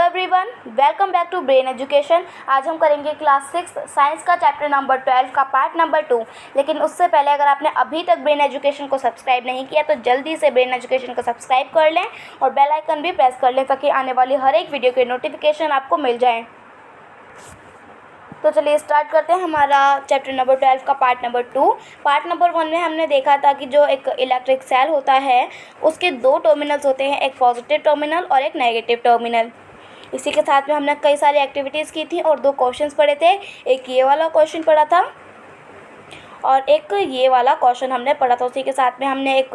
Everyone, welcome back to brain education. आज हम करेंगे क्लास 6 साइंस का चैप्टर नंबर 12 का पार्ट नंबर 2। लेकिन उससे पहले अगर आपने अभी तक ब्रेन एजुकेशन को सब्सक्राइब नहीं किया तो जल्दी से ब्रेन एजुकेशन को सब्सक्राइब कर लें और बेल आइकन भी प्रेस कर लें ताकि आने वाली हर एक वीडियो के नोटिफिकेशन आपको मिल जाए। तो चलिए स्टार्ट करते हैं हमारा चैप्टर नंबर 12 का पार्ट नंबर 2। पार्ट नंबर 1 में हमने देखा था कि जो एक इलेक्ट्रिक सेल होता है उसके दो टर्मिनल्स होते हैं, एक पॉजिटिव टर्मिनल और एक नेगेटिव टर्मिनल। इसी के साथ में हमने कई सारी एक्टिविटीज़ की थी और दो क्वेश्चंस पढ़े थे। एक ये वाला क्वेश्चन पढ़ा था और एक ये वाला क्वेश्चन हमने पढ़ा था। उसी के साथ में हमने एक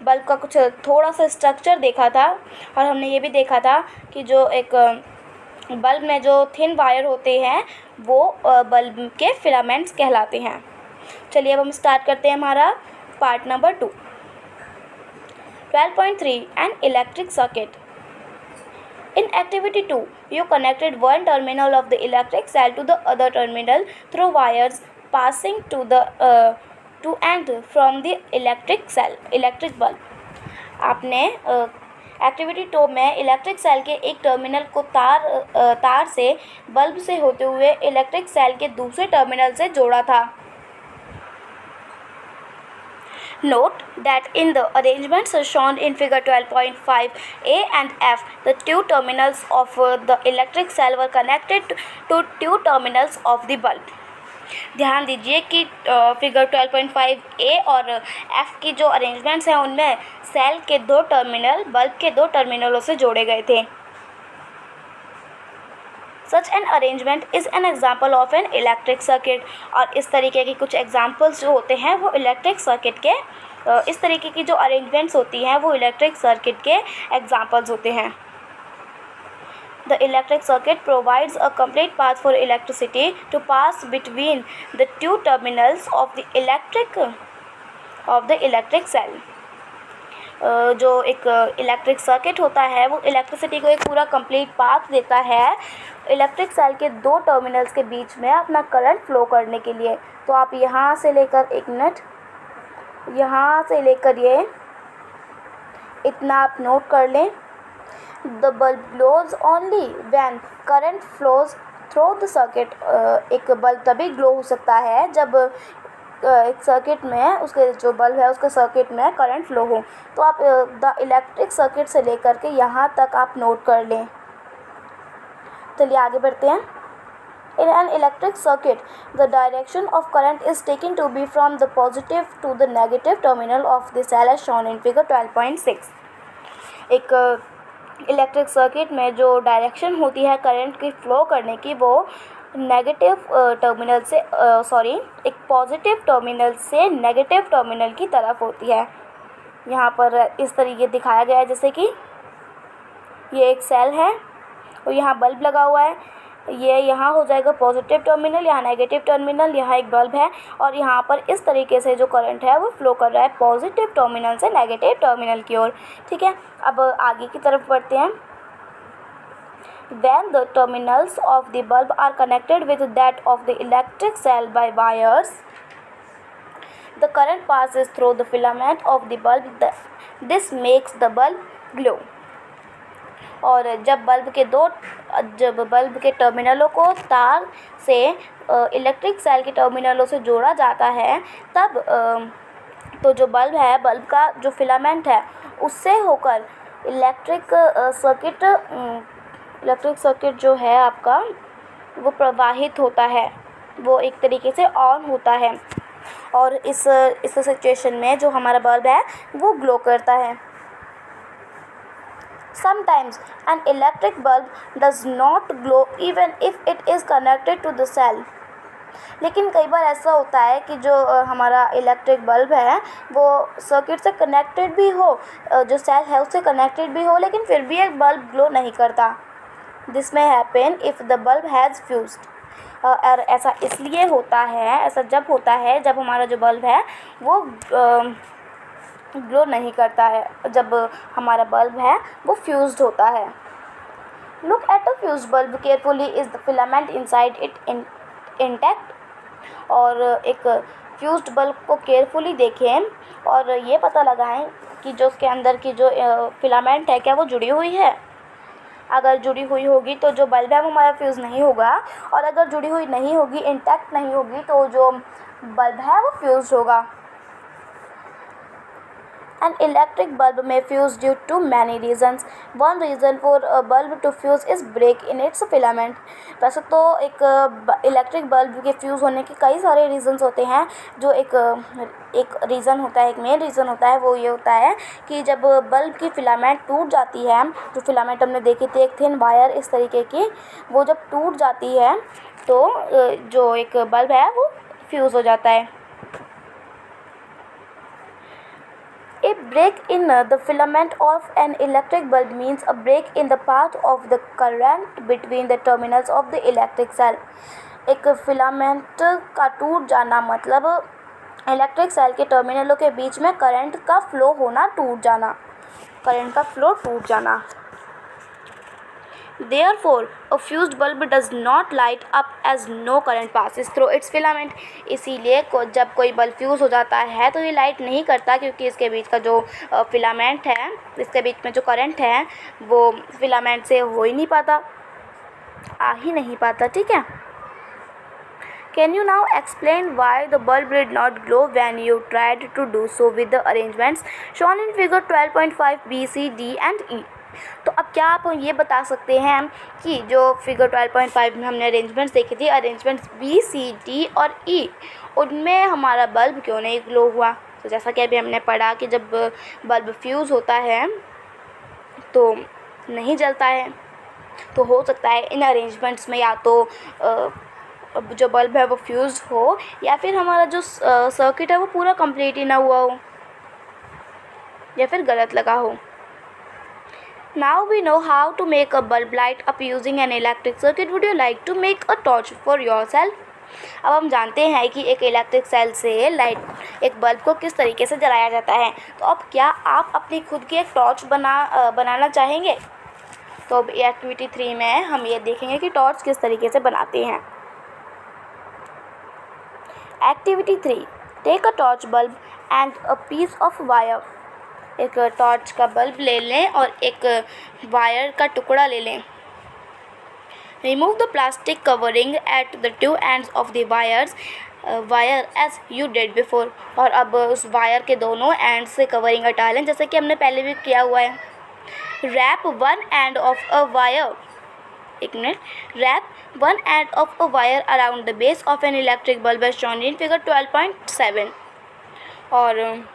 बल्ब का कुछ थोड़ा सा स्ट्रक्चर देखा था और हमने ये भी देखा था कि जो एक बल्ब में जो थिन वायर होते हैं वो बल्ब के फिलामेंट्स कहलाते हैं। चलिए अब हम स्टार्ट करते हैं हमारा part number 2। 12.3 an electric circuit. In activity 2, you connected one terminal of the electric cell to the other terminal through wires passing to and from the electric bulb. आपने एक्टिविटी 2 में इलेक्ट्रिक सेल के एक terminal को तार से bulb से होते हुए इलेक्ट्रिक सेल के दूसरे टर्मिनल से जोड़ा था। Note that in the arrangements shown in figure 12.5 A and F, the two terminals of the electric cell were connected to two terminals of the bulb. ध्यान दीजिए कि फिगर 12.5 ए और एफ की जो अरेंजमेंट्स हैं उनमें सेल के दो टर्मिनल बल्ब के दो टर्मिनलों से जोड़े गए थे। Such an arrangement is an example of an electric circuit। और इस तरीके की कुछ एग्जाम्पल्स जो होते हैं वो इलेक्ट्रिक सर्किट के इस तरीके की जो अरेंजमेंट्स होती हैं वो इलेक्ट्रिक सर्किट के एग्जाम्पल्स होते हैं। The electric circuit provides a complete path for electricity to pass between the two terminals of the electric cell। जो एक इलेक्ट्रिक सर्किट होता है वो इलेक्ट्रिसिटी को एक पूरा कंप्लीट पाथ देता है इलेक्ट्रिक सेल के दो टर्मिनल्स के बीच में अपना करंट फ्लो करने के लिए। तो आप यहाँ से लेकर एक मिनट यहाँ से लेकर ये इतना आप नोट कर लें। The bulb glows only when current flows through the circuit. एक बल्ब तभी ग्लो हो सकता है जब एक सर्किट में उसके जो बल्ब है उसके सर्किट में करंट फ्लो हो। तो आप द इलेक्ट्रिक सर्किट से लेकर के यहाँ तक आप नोट कर लें। चलिए आगे बढ़ते हैं। In an electric circuit, the direction of current is taken to be from the positive to the negative terminal of the cell as shown in figure 12.6। एक इलेक्ट्रिक सर्किट में जो डायरेक्शन होती है करंट की फ्लो करने की वो negative terminal से एक पॉजिटिव टर्मिनल से नेगेटिव टर्मिनल की तरफ होती है। यहाँ पर इस तरीके दिखाया गया है जैसे कि ये एक सेल है और यहाँ बल्ब लगा हुआ है। ये यहाँ हो जाएगा पॉजिटिव टर्मिनल, यहाँ नेगेटिव टर्मिनल, यहाँ एक बल्ब है और यहाँ पर इस तरीके से जो करंट है वो फ्लो कर रहा है पॉजिटिव टर्मिनल से नेगेटिव टर्मिनल की ओर। ठीक है, अब आगे की तरफ बढ़ते हैं। When the terminals of the bulb are connected with that of the electric cell by wires, the current passes through the filament of the bulb. This makes the bulb glow। और जब बल्ब के टर्मिनलों को तार से electric cell के टर्मिनलों से जोड़ा जाता है तब तो जो बल्ब है बल्ब का जो फिलामेंट है उससे होकर इलेक्ट्रिक सर्किट जो है आपका वो प्रवाहित होता है, वो एक तरीके से ऑन होता है और इस सिचुएशन में जो हमारा बल्ब है वो ग्लो करता है। Sometimes an electric bulb does not glow even if it is connected to the cell। लेकिन कई बार ऐसा होता है कि जो हमारा इलेक्ट्रिक बल्ब है वो सर्किट से कनेक्टेड भी हो, जो सेल है उससे कनेक्टेड भी हो, लेकिन फिर भी एक बल्ब ग्लो नहीं करता। This may happen if the bulb has fused। और ऐसा इसलिए होता है, ऐसा जब होता है जब हमारा जो बल्ब है वो ग्लो नहीं करता है, जब हमारा बल्ब है वो फ्यूज्ड होता है। Look at a fused bulb carefully, is the filament inside it intact. और एक फ्यूज्ड बल्ब को केयरफुली देखें और ये पता लगाएं कि जो उसके अंदर की जो फिलामेंट है क्या वो जुड़ी हुई है। अगर जुड़ी हुई होगी तो जो बल्ब है वो हमारा फ्यूज़ नहीं होगा, और अगर जुड़ी हुई नहीं होगी, इंटैक्ट नहीं होगी, तो जो बल्ब है वो फ्यूज़ होगा। An electric bulb may fuse due to many reasons. One reason for a bulb to fuse is break in its filament. वैसे तो एक इलेक्ट्रिक बल्ब के फ्यूज़ होने के कई सारे रीज़न्स होते हैं। जो एक रीज़न होता है, एक मेन रीज़न होता है, वो ये होता है कि जब बल्ब की फिलामेंट टूट जाती है, जो फिलामेंट हमने देखी थी एक थिन वायर इस तरीके की, वो जब टूट जाती है तो जो एक बल्ब है वो फ्यूज़ हो जाता है। A break in the filament of an electric bulb means a break in the path of the current between the terminals of the electric cell. एक फिलामेंट का टूट जाना मतलब इलेक्ट्रिक सेल के टर्मिनलों के बीच में करंट का फ्लो होना, टूट जाना, करंट का फ्लो टूट जाना। Therefore, a fused bulb does not light up as no current passes through its filament. इसीलिए जब कोई बल्ब फ्यूज़ हो जाता है तो ये लाइट नहीं करता, क्योंकि इसके बीच का जो फिलामेंट है, इसके बीच में जो करंट है वो फिलामेंट से हो ही नहीं पाता, आ ही नहीं पाता। ठीक है। Can you now explain why the bulb did not glow when you tried to do so with the arrangements shown in figure 12.5 B, C, D and E? तो अब क्या आप ये बता सकते हैं कि जो फिगर 12.5 में हमने अरेंजमेंट्स देखी थी, अरेंजमेंट्स बी, सी, डी और ई, उनमें हमारा बल्ब क्यों नहीं ग्लो हुआ? तो जैसा कि अभी हमने पढ़ा कि जब बल्ब फ्यूज़ होता है तो नहीं जलता है, तो हो सकता है इन अरेंजमेंट्स में या तो जो बल्ब है वो फ्यूज़ हो, या फिर हमारा जो सर्किट है वो पूरा कंप्लीट ही ना हुआ हो, या फिर गलत लगा हो। Now we know how to make a bulb light up using an electric circuit. Would you like to make a torch for yourself? अब हम जानते हैं कि एक इलेक्ट्रिक सेल से एक बल्ब को किस तरीके से जलाया जाता है, तो अब क्या आप अपनी खुद की एक टॉर्च बनाना चाहेंगे? तो अब एक्टिविटी 3 में हम ये देखेंगे कि टॉर्च किस तरीके से बनाते हैं। Activity 3, take a torch bulb and a piece of wire. एक टॉर्च का बल्ब ले लें और एक वायर का टुकड़ा ले लें। Remove the plastic covering at the two ends of the wire as you did before. और अब उस वायर के दोनों एंड से कवरिंग हटा लें, जैसे कि हमने पहले भी किया हुआ है। Wrap one end of a wire, एक minute, wrap one end of a wire around the base of an electric bulb as shown in figure 12.7। और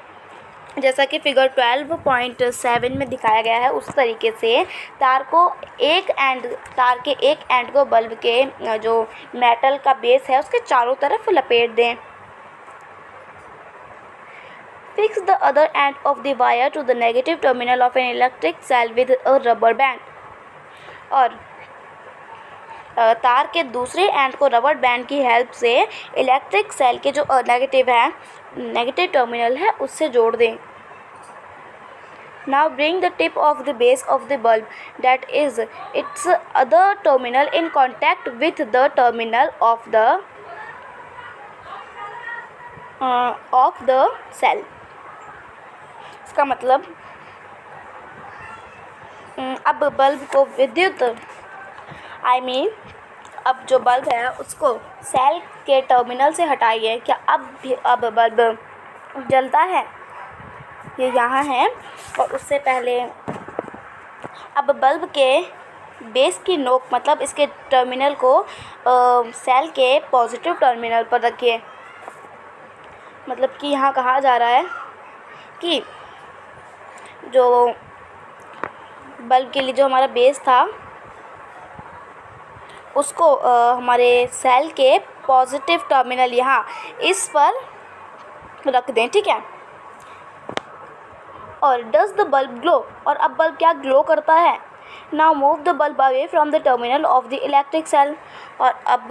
जैसा कि फिगर 12.7 में दिखाया गया है उस तरीके से तार के एक एंड को बल्ब के जो मेटल का बेस है उसके चारों तरफ लपेट दें। Fix the other end of the wire to the negative terminal of an electric cell with a rubber band. और तार के दूसरे एंड को रबर बैंड की हेल्प से इलेक्ट्रिक सेल के जो नेगेटिव टर्मिनल है उससे जोड़ दें। Now bring the tip of the base of the bulb, that is its other terminal, in contact with the terminal of the cell. इसका मतलब अब बल्ब को अब जो बल्ब है उसको सेल के टर्मिनल से हटाइए। क्या अब बल्ब जलता है? ये यहाँ है। और उससे पहले अब बल्ब के बेस की नोक मतलब इसके टर्मिनल को सेल के पॉजिटिव टर्मिनल पर रखिए। मतलब कि यहाँ कहा जा रहा है कि जो बल्ब के लिए जो हमारा बेस था उसको हमारे सेल के पॉजिटिव टर्मिनल यहाँ इस पर रख दें। ठीक है। और डज द बल्ब ग्लो? और अब बल्ब क्या ग्लो करता है? Now move the bulb away from the terminal of the electric cell. और अब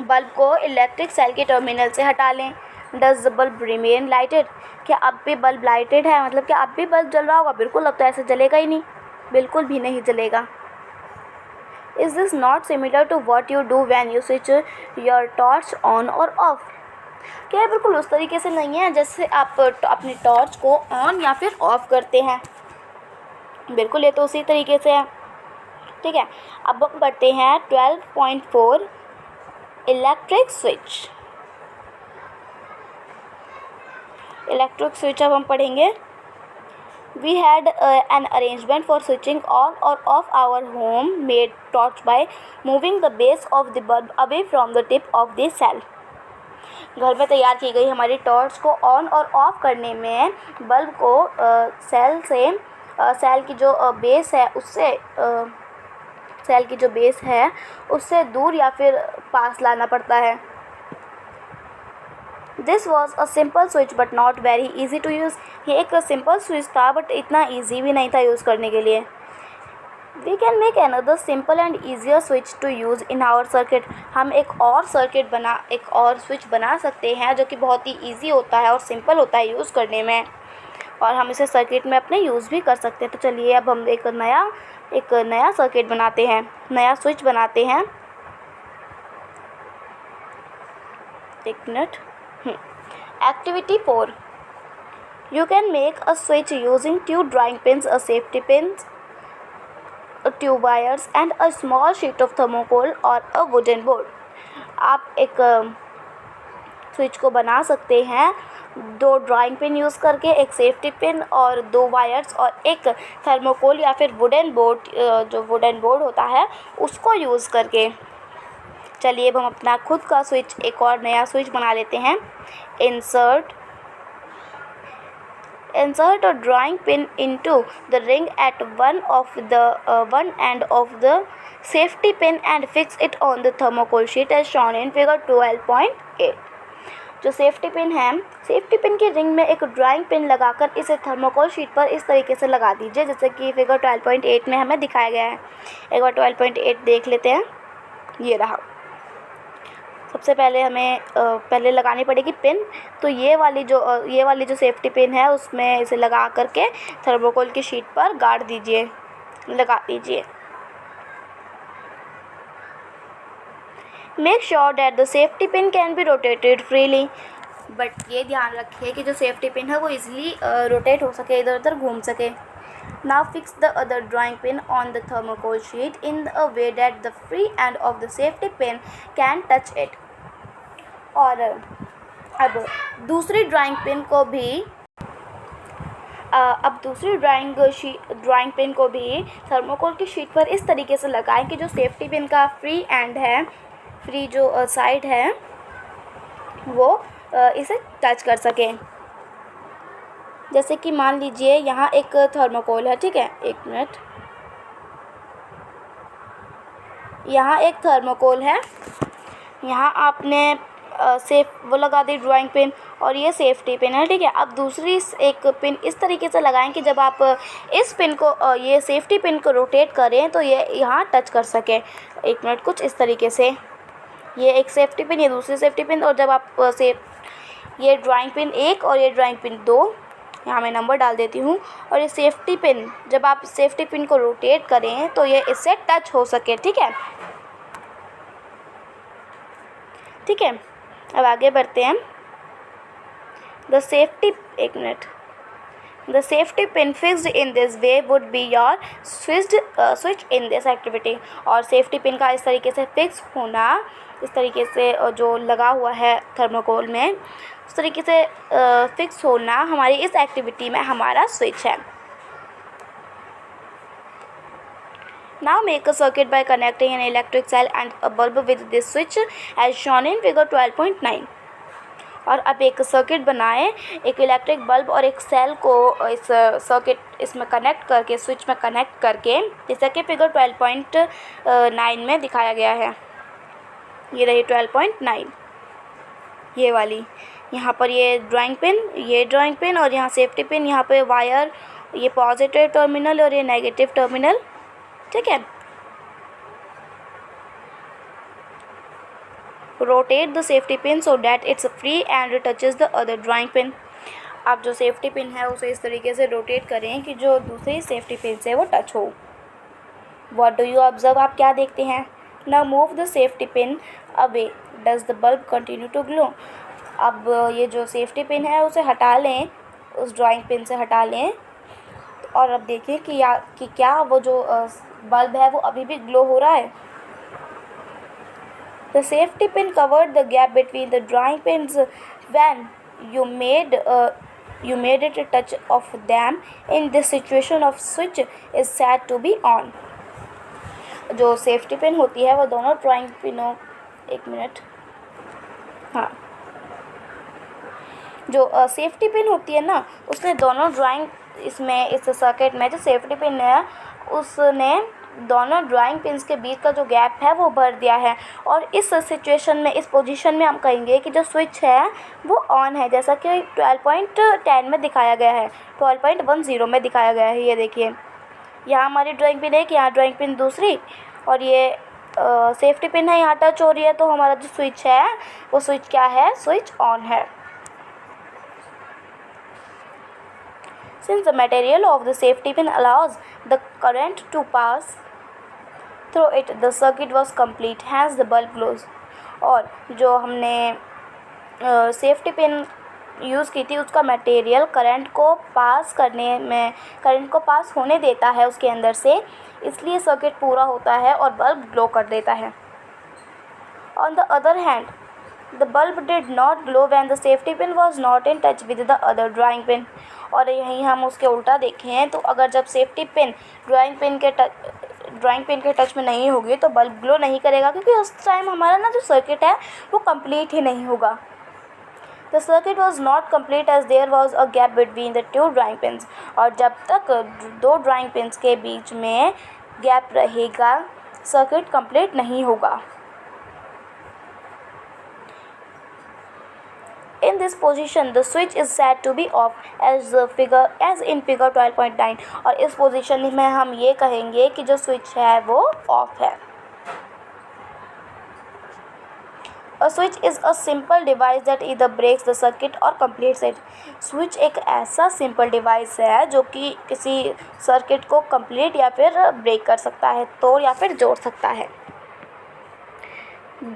बल्ब को इलेक्ट्रिक सेल के टर्मिनल से हटा लें। Does the bulb remain lighted? क्या अब भी बल्ब लाइटेड है? मतलब क्या अब भी बल्ब जल रहा होगा? बिल्कुल, अब तो ऐसे जलेगा ही नहीं, बिल्कुल भी नहीं जलेगा। Is this not similar to what you do when you switch your torch on और ऑफ? क्या बिल्कुल उस तरीके से नहीं है जैसे आप अपनी टॉर्च को ऑन या फिर ऑफ करते हैं? बिल्कुल, ये तो उसी तरीके से है। ठीक है। अब हम बढ़ते हैं 12.4 इलेक्ट्रिक स्विच। इलेक्ट्रिक स्विच अब हम पढ़ेंगे। We had an arrangement for switching on or off our home-made torch by moving the base of the bulb away from the tip of the cell. घर में तैयार की गई हमारी टॉर्च को ऑन और ऑफ करने में बल्ब को सेल की जो बेस है उससे सेल की जो बेस है उससे दूर या फिर पास लाना पड़ता है। This was a simple switch but not very easy to use. ये एक सिंपल स्विच था बट इतना ईजी भी नहीं था यूज़ करने के लिए। We can make another simple and easier switch to use in our circuit. हम एक और स्विच बना सकते हैं जो कि बहुत ही ईजी होता है और सिंपल होता है यूज़ करने में, और हम इसे सर्किट में अपने यूज़ भी कर सकते हैं। तो चलिए अब हम एक नया सर्किट बनाते हैं, नया स्विच बनाते हैं। एक minute. Activity 4. You can make a switch using 2 drawing pins, a safety pins, 2 wires and a small sheet of thermocol or a wooden board. आप एक स्विच को बना सकते हैं 2 ड्राइंग पिन यूज़ करके, एक सेफ्टी पिन और 2 वायर्स और एक थर्मोकोल या फिर वुडन बोर्ड, जो वुडन बोर्ड होता है उसको यूज़ करके। चलिए अब हम अपना खुद का स्विच, एक और नया स्विच बना लेते हैं। Insert a drawing pin into the ring at one end of the safety pin and fix it on the thermocol sheet as shown in figure 12.8. जो सेफ्टी पिन है, सेफ्टी पिन की ring में एक drawing pin लगाकर इसे thermocol sheet पर इस तरीके से लगा दीजिए जैसे कि फिगर 12.8 में हमें दिखाया गया है। एक बार 12.8 देख लेते हैं। ये रहा। सबसे पहले हमें पहले लगानी पड़ेगी पिन। तो ये वाली जो सेफ्टी पिन है उसमें इसे लगा करके थर्मोकोल की शीट पर गाड़ दीजिए, लगा दीजिए। Make sure that the safety pin can be rotated freely. But ये ध्यान रखिए कि जो सेफ्टी पिन है वो इजीली रोटेट हो सके, इधर उधर घूम सके। Now fix the other drawing pin on the thermocol sheet in a way that the free end of the safety pin can touch it. और अब दूसरी ड्राइंग पिन को भी थर्मोकोल की शीट पर इस तरीके से लगाएं कि जो सेफ्टी पिन का फ्री एंड है, फ्री जो साइड है वो इसे टच कर सके। जैसे कि मान लीजिए यहाँ एक थर्मोकोल है, ठीक है, एक मिनट। यहाँ एक थर्मोकोल है, यहाँ आपने वो लगा दी ड्राइंग पिन और ये सेफ्टी पिन है, ठीक है। अब दूसरी एक पिन इस तरीके से लगाएं कि जब आप इस पिन को ये सेफ्टी पिन को रोटेट करें तो ये यहाँ टच कर सके। एक मिनट, कुछ इस तरीके से। ये एक सेफ्टी पिन, ये दूसरी सेफ्टी पिन, और जब आप ये ड्राइंग पिन 1 और ये ड्राइंग पिन 2, यहाँ मैं नंबर डाल देती हूँ, और ये सेफ्टी पिन, जब आप सेफ्टी पिन को रोटेट करें तो ये इससे टच हो सके, ठीक है। ठीक है, अब आगे बढ़ते हैं। The safety pin fixed in this way would be your switch in this activity. और सेफ्टी पिन का इस तरीके से फिक्स होना, इस तरीके से जो लगा हुआ है थर्मोकोल में, उस तरीके से फिक्स होना हमारी इस एक्टिविटी में हमारा स्विच है। Now make a circuit by connecting an electric cell and a bulb with this switch as shown in figure 12.9. और अब एक सर्किट बनाएं, एक इलेक्ट्रिक बल्ब और एक सेल को इसमें कनेक्ट करके, स्विच में कनेक्ट करके, जैसा कि फिगर 12.9 में दिखाया गया है। ये रही 12.9, ये वाली। यहाँ पर ये ड्राइंग पिन और यहाँ सेफ्टी पिन, यहाँ पे वायर, ये पॉजिटिव टर्मिनल और ये नेगेटिव टर्मिनल, ठीक है। Rotate the safety pin so that it's free and touches the other drawing pin. आप जो सेफ्टी पिन है उसे इस तरीके से रोटेट करें कि जो दूसरी सेफ्टी पिन से वो टच हो। व्हाट डू यू ऑब्जर्व, आप क्या देखते हैं? Now move the safety pin away, does the bulb continue to glow. अब ये जो सेफ्टी पिन है उसे हटा लें, उस ड्राइंग पिन से हटा लें, और अब देखें कि क्या वो जो बल्ब है वो अभी भी ग्लो हो रहा है। The safety pin covered the gap between the drawing pins when you made it a touch of them. In this situation of switch is said to be on. जो सेफ्टी पिन होती है वो दोनों drawing पिनों, एक minute, हाँ, जो safety pin होती है ना उसने दोनों ड्राइंग, इसमें इस सर्किट में जो सेफ्टी पिन है उसने दोनों ड्राइंग पिन्स के बीच का जो गैप है वो भर दिया है। और इस सिचुएशन में, इस पोजीशन में हम कहेंगे कि जो स्विच है वो ऑन है, जैसा कि 12.10 में दिखाया गया है, 12.10 में दिखाया गया है। ये देखिए यहाँ हमारी ड्राइंग पिन एक, यहाँ ड्राइंग पिन दूसरी, और ये सेफ्टी पिन है यहाँ टच हो रही है, तो हमारा जो स्विच है वो स्विच क्या है, स्विच ऑन है। Since the material of the safety pin allows the current to pass through it, the circuit was complete, hence the bulb glows. और जो हमने सेफ्टी पिन यूज़ की थी उसका मटेरियल करंट को पास करने में, करंट को पास होने देता है उसके अंदर से, इसलिए सर्किट पूरा होता है और बल्ब ग्लो कर देता है। On the other hand, the bulb did not glow when the safety pin was not in touch with the other drawing pin. और यहीं हम उसके उल्टा देखें तो अगर जब सेफ्टी पिन ड्राइंग पिन के टच में नहीं होगी तो बल्ब ग्लो नहीं करेगा, क्योंकि उस टाइम हमारा ना जो सर्किट है वो कंप्लीट ही नहीं होगा। The circuit was not complete as there was a gap between the two drawing pins. और जब तक दो ड्राइंग पिन्स के बीच में गैप रहेगा सर्किट कंप्लीट नहीं होगा। In this position, the switch is said to be off as in figure 12.9. और इस पोजीशन में हम ये कहेंगे कि जो स्विच है वो ऑफ है। A switch is a simple device that either breaks the circuit or completes it. Switch एक ऐसा सिंपल डिवाइस है जो कि किसी सर्किट को कंप्लीट या फिर ब्रेक कर सकता है, तोड़ या फिर जोड़ सकता है।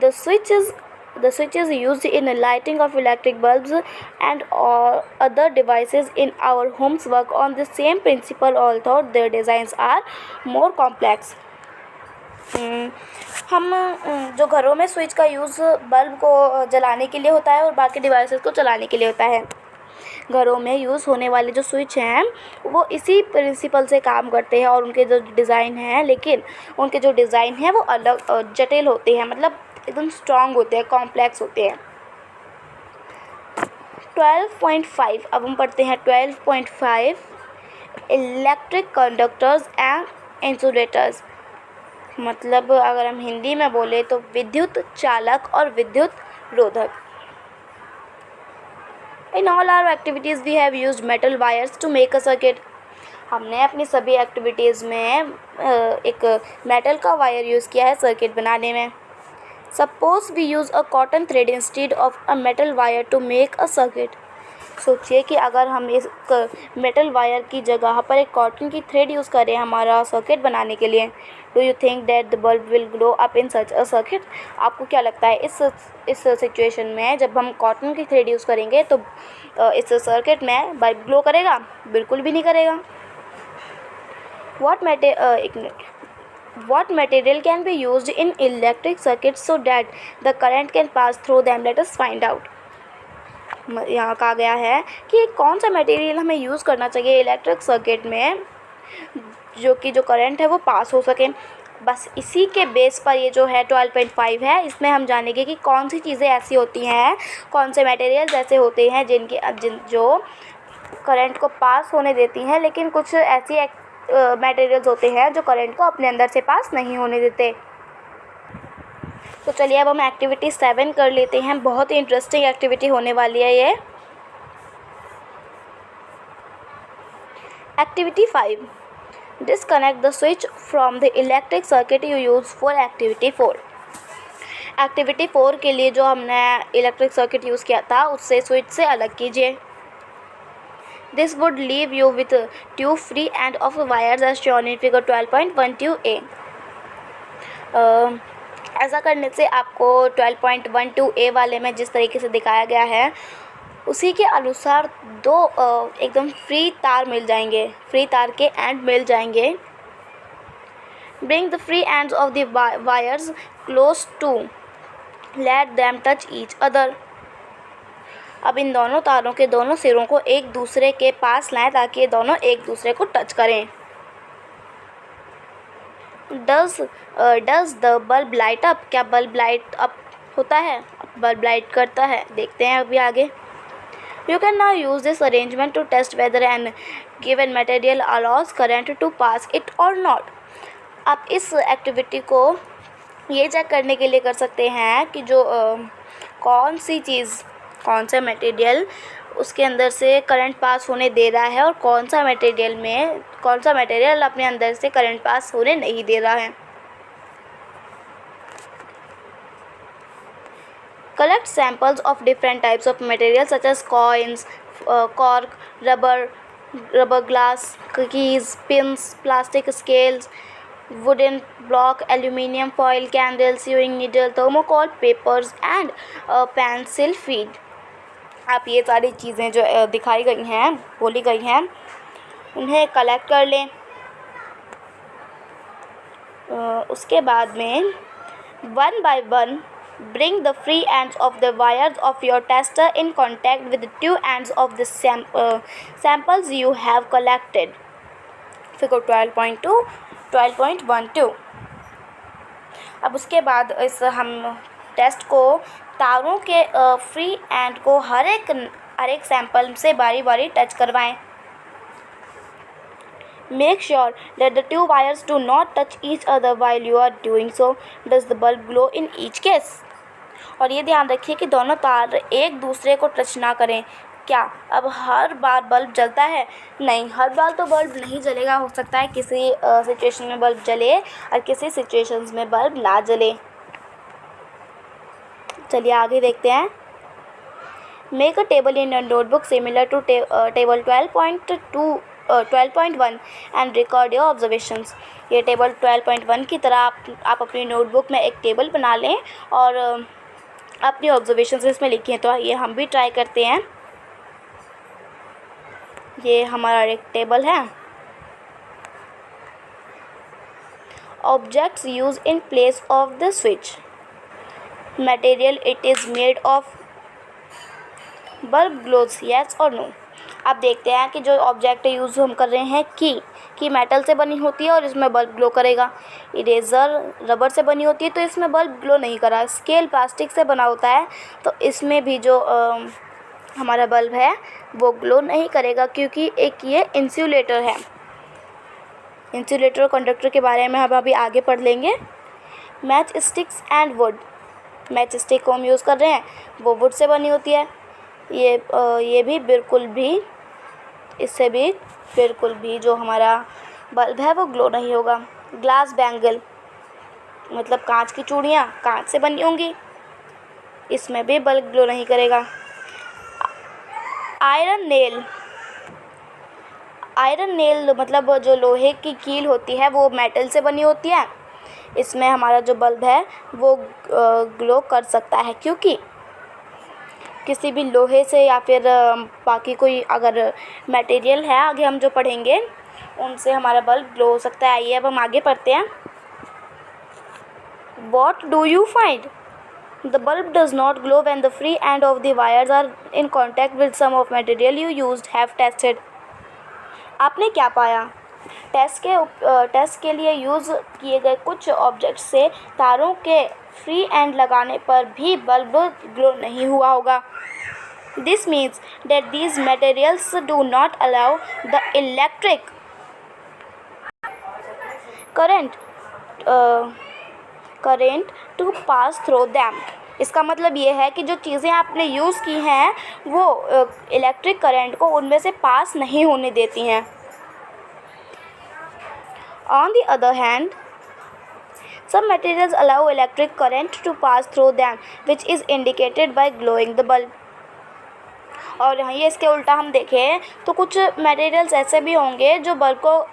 The switch is used in the lighting of electric bulbs and or other devices in our homes work on the same principle, although their designs are more complex. हम जो घरों में स्विच का यूज़ बल्ब को जलाने के लिए होता है और बाकी डिवाइसेस को चलाने के लिए होता है। घरों में यूज़ होने वाले जो स्विच हैं वो इसी प्रिंसिपल से काम करते हैं और उनके जो डिज़ाइन हैं, लेकिन उनके जो डिज़ाइन हैं वो अलग जटिल होते हैं, मतलब एकदम स्ट्रॉन्ग होते हैं, कॉम्प्लेक्स होते हैं। 12.5 अब हम पढ़ते हैं 12.5 इलेक्ट्रिक कंडक्टर्स एंड इंसुलेटर्स। मतलब अगर हम हिंदी में बोले तो विद्युत चालक और विद्युत रोधक। In all our activities we have used metal wires to make a circuit. हमने अपनी सभी एक्टिविटीज़ में एक मेटल का वायर यूज़ किया है सर्किट बनाने में। Suppose we use a cotton thread instead of a metal wire to make a circuit. सोचिए कि अगर हम इस मेटल वायर की जगह पर एक कॉटन की थ्रेड यूज़ करें हमारा सर्किट बनाने के लिए। Do you think that the bulb will glow up in such a circuit? आपको क्या लगता है इस सिचुएशन में जब हम कॉटन की थ्रेड यूज़ करेंगे तो इस सर्किट में बल्ब ग्लो करेगा? बिल्कुल भी नहीं करेगा। What material can be used in electric circuits so that the current can pass through them? Let us find out. यहाँ कहा गया है कि कौन सा मटेरियल हमें यूज़ करना चाहिए इलेक्ट्रिक सर्किट में जो कि जो करंट है वो पास हो सके। बस इसी के बेस पर ये जो है 12.5 है, इसमें हम जानेंगे कि कौन सी चीज़ें ऐसी होती हैं, कौन से मटेरियल्स ऐसे होते हैं जो करंट को पास होने देती हैं, लेकिन कुछ ऐसी मटेरियल्स होते हैं जो करंट को अपने अंदर से पास नहीं होने देते। तो चलिए अब हम एक्टिविटी 7 कर लेते हैं। बहुत ही इंटरेस्टिंग एक्टिविटी होने वाली है ये। Activity 5, disconnect the switch from the electric circuit you use for activity 4। Activity 4 के लिए जो हमने इलेक्ट्रिक सर्किट यूज़ किया था उससे स्विच से अलग कीजिए। This would leave you with 2 free and off wires as shown in figure 12.12a. ऐसा करने से आपको 12.12a वाले में जिस तरीके से दिखाया गया है उसी के अनुसार दो एकदम फ्री तार मिल जाएंगे, फ्री तार के एंड मिल जाएंगे। Bring the free ends of the wires close to, let them touch each other. अब इन दोनों तारों के दोनों सिरों को एक दूसरे के पास लाएं ताकि ये दोनों एक दूसरे को टच करें. Does the bulb light up? क्या बल्ब लाइट अप होता है, बल्ब लाइट करता है? देखते हैं अभी आगे. You can now use this arrangement to test whether an given material allows current to pass it or not. आप इस एक्टिविटी को ये चेक करने के लिए कर सकते हैं कि जो कौन सी चीज़, कौन सा मटेरियल उसके अंदर से करंट पास होने दे रहा है और कौन सा मटेरियल अपने अंदर से करंट पास होने नहीं दे रहा है. Collect samples of different types of materials such as coins, cork, rubber glass, keys, pins, plastic scales, wooden block, aluminium foil, candle, sewing needle, thermocol, papers and pencil feed. आप ये सारी चीज़ें जो दिखाई गई हैं, बोली गई हैं, उन्हें कलेक्ट कर लें. उसके बाद में one by one bring the free ends of the wires of your tester in contact with the two ends of the samples you have collected. Figure 12.2, 12.12. अब उसके बाद इस हम टेस्ट को तारों के फ्री एंड को हर एक सैंपल से बारी बारी टच करवाएं. Make sure that the two wires do not touch each other while you are doing so. Does the bulb glow in each case? और ये ध्यान रखिए कि दोनों तार एक दूसरे को टच ना करें. क्या अब हर बार बल्ब जलता है? नहीं, हर बार तो बल्ब नहीं जलेगा. हो सकता है किसी सिचुएशन में बल्ब जले और किसी सिचुएशंस में बल्ब ना जले. चलिए आगे देखते हैं. Make a table in your notebook similar to table 12.1 and record your observations. ये टेबल 12.1 की तरह आप अपनी नोटबुक में एक टेबल बना लें और अपनी ऑब्जर्वेशंस इसमें लिखें. तो ये हम भी ट्राई करते हैं. ये हमारा एक टेबल है. Objects use in place of the switch. Material it is made of. Bulb glows yes और नो. आप देखते हैं कि जो ऑब्जेक्ट यूज़ हम कर रहे हैं की मेटल से बनी होती है और इसमें बल्ब ग्लो करेगा. इरेज़र रबर से बनी होती है तो इसमें बल्ब ग्लो नहीं करा. स्केल प्लास्टिक से बना होता है तो इसमें भी जो हमारा बल्ब है वो ग्लो नहीं करेगा क्योंकि एक ये इंसुलेटर है. इंसुलेटर और कंडक्टर के बारे में हम अभी आगे पढ़ लेंगे. Match sticks and would. Match stick को हम यूज़ कर रहे हैं, वो वुड से बनी होती है. ये भी बिल्कुल भी, इससे भी बिल्कुल भी जो हमारा बल्ब है वो ग्लो नहीं होगा. ग्लास बैंगल मतलब कांच की चूड़ियाँ कांच से बनी होंगी, इसमें भी बल्ब ग्लो नहीं करेगा. आयरन नेल मतलब जो लोहे की कील होती है वो मेटल से बनी होती है. इसमें हमारा जो बल्ब है वो ग्लो कर सकता है क्योंकि किसी भी लोहे से या फिर बाकी कोई अगर मटेरियल है आगे हम जो पढ़ेंगे उनसे हमारा बल्ब ग्लो हो सकता है. आइए अब हम आगे पढ़ते हैं. What do you find? The bulb does not glow when the free end of the wires are in contact with some of material you used have tested. आपने क्या पाया? टेस्ट के लिए यूज़ किए गए कुछ ऑब्जेक्ट से तारों के फ्री एंड लगाने पर भी बल्ब ग्लो नहीं हुआ होगा. This means that these materials do not allow the electric current to pass through them. इसका मतलब ये है कि जो चीज़ें आपने यूज़ की हैं वो इलेक्ट्रिक करंट को उनमें से पास नहीं होने देती हैं. On the other hand, some materials allow electric current to pass through them, which is indicated by glowing the bulb. और ये इसके उल्टा हम देखें तो कुछ मटेरियल्स ऐसे भी होंगे जो बल्ब को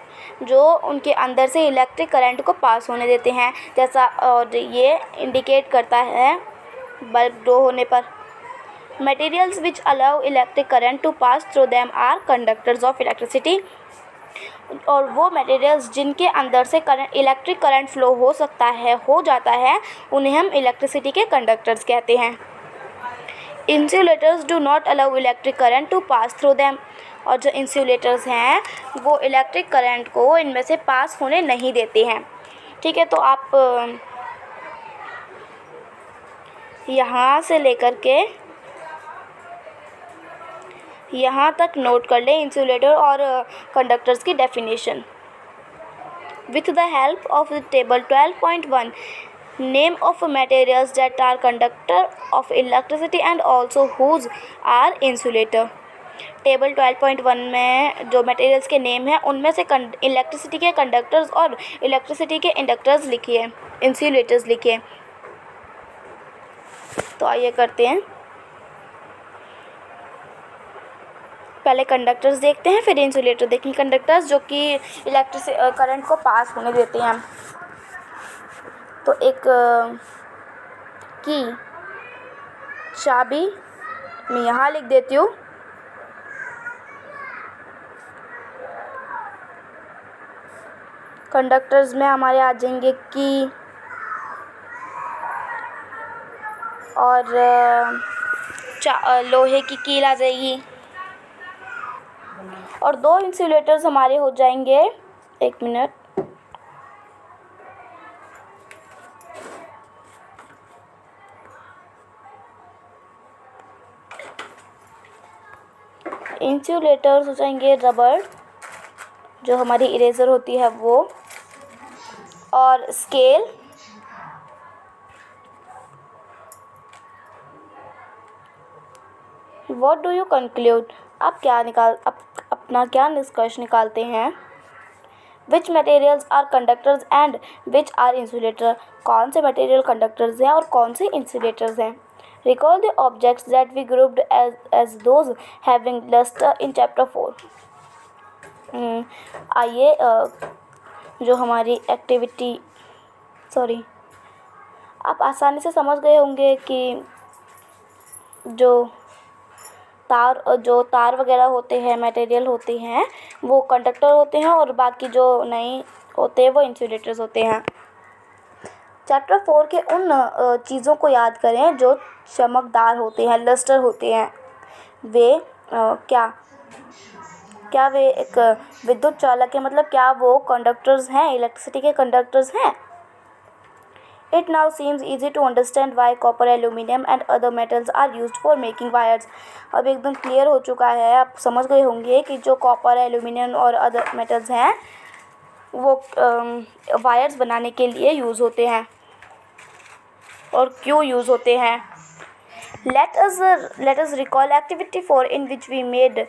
जो उनके अंदर से इलेक्ट्रिक करंट को पास होने देते हैं जैसा, और ये इंडिकेट करता है बल्ब ग्लो होने पर. Materials which allow electric current to pass through them are conductors of electricity. और वो मटेरियल्स जिनके अंदर से करंट इलेक्ट्रिक करंट फ्लो हो सकता है हो जाता है उन्हें हम इलेक्ट्रिसिटी के कंडक्टर्स कहते हैं। Insulators do not allow electric current to pass through them. और जो इंसुलेटर्स हैं वो इलेक्ट्रिक करंट को इनमें से पास होने नहीं देते हैं। ठीक है, तो आप यहाँ से लेकर के यहाँ तक नोट कर लें इंसुलेटर और कंडक्टर्स की definition. With the help of table 12.1 name of materials that are conductor of electricity and also whose are insulator. Table 12.1 में जो मटेरियल्स के नेम हैं उनमें से इलेक्ट्रिसिटी के कंडक्टर्स और इलेक्ट्रिसिटी के इंडक्टर्स लिखिए, इंसुलेटर्स लिखिए। तो आइए करते हैं, पहले कंडक्टर्स देखते हैं फिर इंसुलेटर देखेंगे। कंडक्टर्स जो कि इलेक्ट्रिक करंट को पास होने देते हैं। तो एक की चाबी मैं यहाँ लिख देती हूँ। कंडक्टर्स में हमारे आ जाएंगे की और लोहे की कील आ जाएगी और दो इंसुलेटर्स हमारे हो जाएंगे। एक मिनट, इंसुलेटर्स हो जाएंगे रबर जो हमारी इरेजर होती है वो, और scale what do you conclude, आप अपना क्या निष्कर्ष निकालते हैं। Which materials are conductors and which are insulator, कौन से मटेरियल कंडक्टर्स हैं और कौन से इंसुलेटर्स हैं। Recall the objects that we grouped as those having lustre in chapter 4। आइए जो हमारी एक्टिविटी आप आसानी से समझ गए होंगे कि जो तार वगैरह होते हैं, मटेरियल होते हैं, वो कंडक्टर होते हैं और बाकी जो नहीं होते हैं वो इंसुलेटर्स होते हैं। चैप्टर 4 के उन चीज़ों को याद करें जो चमकदार होते हैं, लस्टर होते हैं। वे क्या वे एक विद्युत चालक है, मतलब क्या वो कंडक्टर्स हैं, इलेक्ट्रिसिटी के कंडक्टर्स हैं। It now seems easy to understand why copper, aluminum and other metals are used for making wires। अब एकदम क्लियर हो चुका है, आप समझ गए होंगे कि जो कॉपर, एल्यूमिनियम और अदर मेटल्स हैं वो वायर्स बनाने के लिए यूज़ होते हैं और क्यों यूज़ होते हैं। Let us recall activity 4 in which we made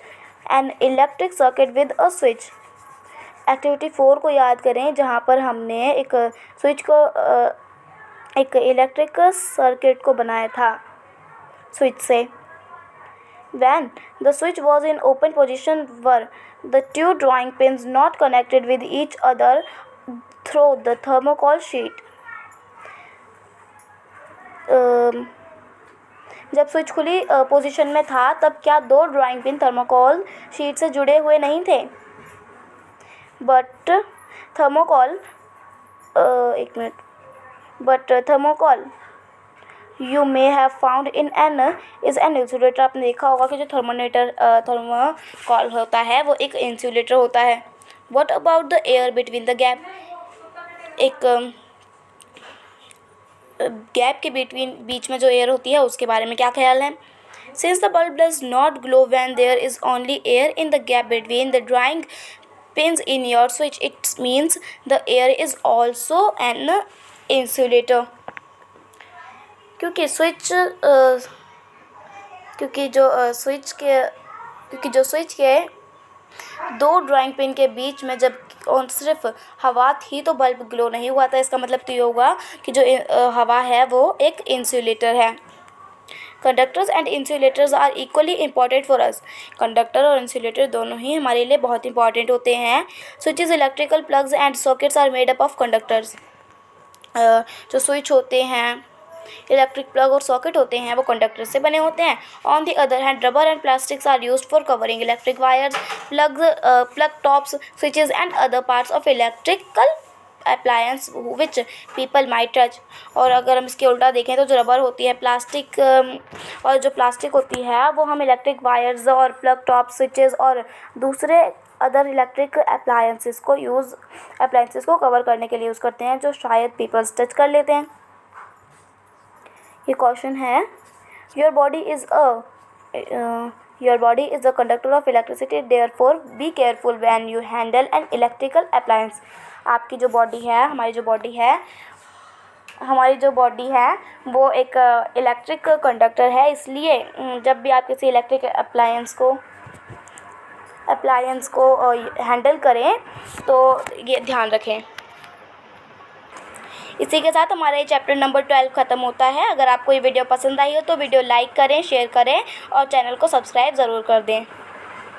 an electric circuit with a switch। Activity 4 को याद करें जहाँ पर हमने एक स्विच को एक इलेक्ट्रिक सर्किट को बनाया था स्विच से। When the switch was in open position were the two drawing pins not connected with each other through the thermocol sheet। जब स्विच खुली पोजीशन में था तब क्या दो ड्राइंग पिन थर्मोकॉल शीट से जुड़े हुए नहीं थे। But thermocol you may have found in an is an insulator. आपने देखा होगा कि जो थर्मोकॉल होता है वो एक इंसुलेटर होता है। What about the air between the gap, एक गैप के बीच में जो एयर होती है उसके बारे में क्या ख्याल है। Since the bulb does not glow when there is only air in the gap between the drawing pins in your switch, it means the air is also an insulator। क्योंकि स्विच के दो ड्राइंग पिन के बीच में जब सिर्फ हवा थी तो बल्ब ग्लो नहीं हुआ था। इसका मतलब तो ये होगा कि जो हवा है वो एक इंसुलेटर है। Conductors and insulators are equally important for us. Conductor और इंसुलेटर दोनों ही हमारे लिए बहुत इंपॉर्टेंट होते हैं। Switches, electrical plugs and sockets are made up of conductors. जो स्विच होते हैं इलेक्ट्रिक प्लग और सॉकेट होते हैं वो कंडक्टर से बने होते हैं। On the other hand rubber and plastics are used for covering electric wires, plug tops, switches and other parts of electrical appliance which people might touch. और अगर हम इसके उल्टा देखें तो जो रबर होती है प्लास्टिक और जो प्लास्टिक होती है वो हम इलेक्ट्रिक वायर्स और प्लग टॉप, स्विचेस और दूसरे अदर इलेक्ट्रिक अप्लायंसेस को कवर करने के लिए यूज़ करते हैं जो शायद पीपल्स टच कर लेते हैं। ये क्वेश्चन है, your body is a conductor of electricity, therefore be careful when you handle an electrical appliance. आपकी जो बॉडी है, हमारी जो बॉडी है वो एक इलेक्ट्रिक कंडक्टर है, इसलिए जब भी आप किसी इलेक्ट्रिक अप्लायंस को हैंडल करें तो ये ध्यान रखें। इसी के साथ हमारा ये चैप्टर नंबर 12 ख़त्म होता है। अगर आपको ये वीडियो पसंद आई हो तो वीडियो लाइक करें, शेयर करें और चैनल को सब्सक्राइब ज़रूर कर दें।